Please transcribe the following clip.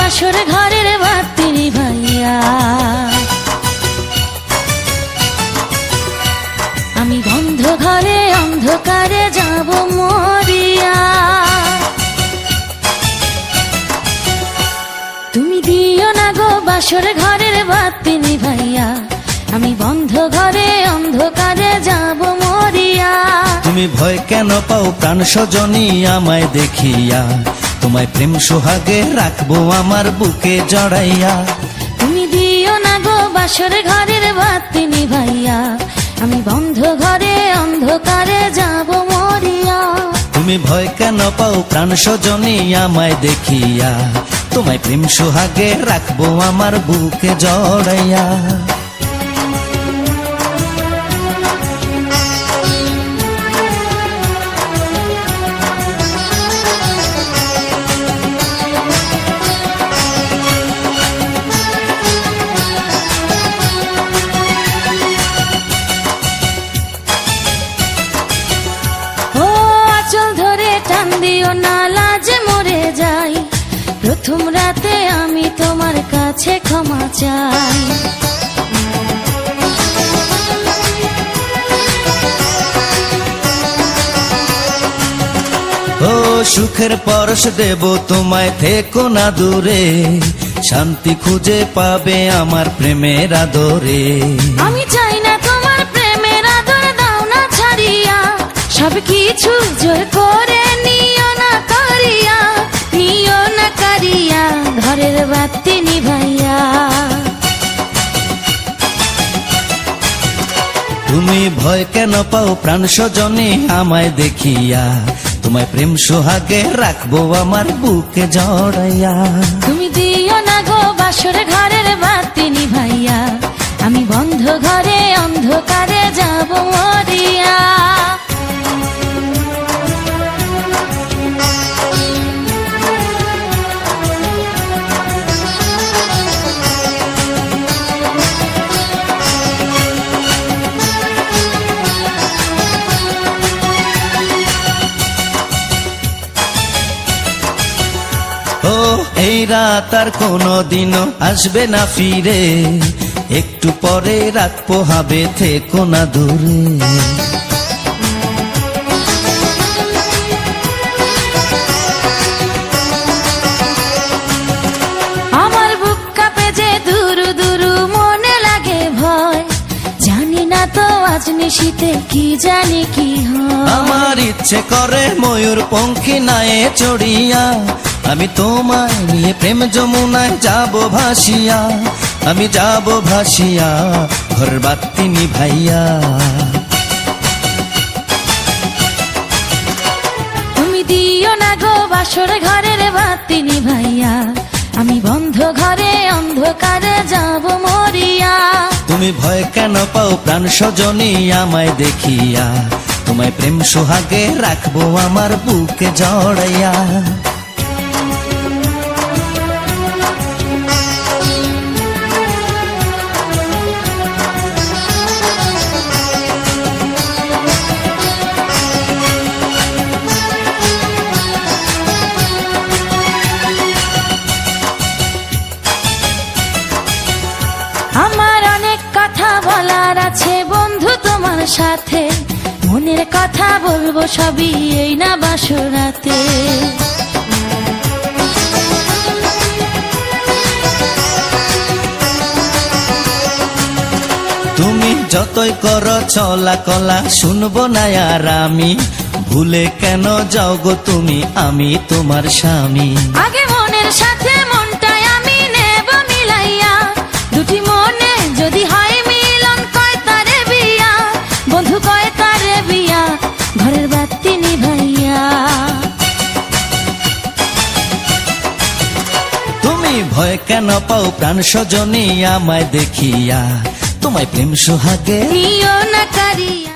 বাসর ঘরের বাতি নিভাইয়া। আমি বন্ধ ঘরে অন্ধকারে যাব মরিয়া। তুমি দিও না গো বাসর ঘরের বাতি নিভাইয়া। আমি বন্ধ ঘরে অন্ধকারে যাব মরিয়া। তুমি ভয় কেন পাও প্রাণ সজনী আমায় দেখিয়া? তোমায় প্রেম সোহাগে রাখবো আমার বুকে জড়াইয়া। তুমি দিও না গো বাসর ঘরের বাতি নিভাইয়া। আমি বন্ধ ঘরে অন্ধকারে যাব মরিয়া। তুমি ভয় কেন পাও প্রাণ সজনী আমায় দেখিয়া? তোমায় প্রেম সোহাগে রাখবো আমার বুকে জড়াইয়া। টান দিও না লাজে মরে যাই। প্রথম রাতে আমি তোমার কাছে ক্ষমা চাই। ও সুখের পরশ দেব তোমায়, থেকো না দূরে। শান্তি খুঁজে পাবে আমার প্রেমের আদরে। আমি চাই না তোমার প্রেমের আদর, দাও না ছাড়িয়া। সব কিছু জোর করে নিও না করিয়া, নিও না করিয়া ঘরের বাতি নিভাইয়া। তুমি ভয় কেন পাও প্রাণ সজনী আমায় দেখিয়া? তোমায় প্রেম সোহাগে রাখবো আমার বুকে জড়াইয়া। তুমি দিও না গো বাসর ঘরের বাতি নিভাইয়া। আমি বন্ধ ঘরে অন্ধকারে যাব মরিয়া। ও এই রাত আর কোনো দিনও আসবে না ফিরে। একটু পরে রাত পোহাবে, থেকো না দূরে। আমার বুক কাঁপে যে দুরু দুরু, মনে লাগে ভয়। জানি না তো আজ নিশীতে কি জানি কি হয়। আমার ইচ্ছে করে ময়ূর পঙ্খী নায়ে চড়িয়া। আমি তোমায় নিয়ে প্রেম যমুনায় যাব ভাসিয়া। আমি যাব ভাসিয়া ঘর বাতি নিভাইয়া। তুমি দিও না গো বাসর ঘরের বাতি নিভাইয়া। আমি বন্ধ ঘরে অন্ধকারে যাব মরিয়া। তুমি ভয় কেন পাও প্রাণ সজনী আমায় দেখিয়া? তোমায় প্রেম সোহাগে রাখবো আমার বুকে জড়াইয়া। আমার অনেক কথা বলার আছে বন্ধু তোমার সাথে। মনের কথা বলবো সবই এই না বাসরাতে। তুমি যতই করো চলা কলা, শুনবো না আর আমি। ভুলে কেন যাও গো তুমি, আমি তোমার স্বামী। আগে মনের সাথে মনটাই আমি নেব মিলাইয়া। দুটি মনে যদি হয় মিলন, কয় তারে বিয়া। বন্ধু কয় তারে বিয়া, ঘরের বাতি নিভাইয়া। তুমি ভয় কেন পাও প্রাণ সজনী আমায় দেখিয়া? তোমায় প্রেম সোহাগে নিও না করিয়া।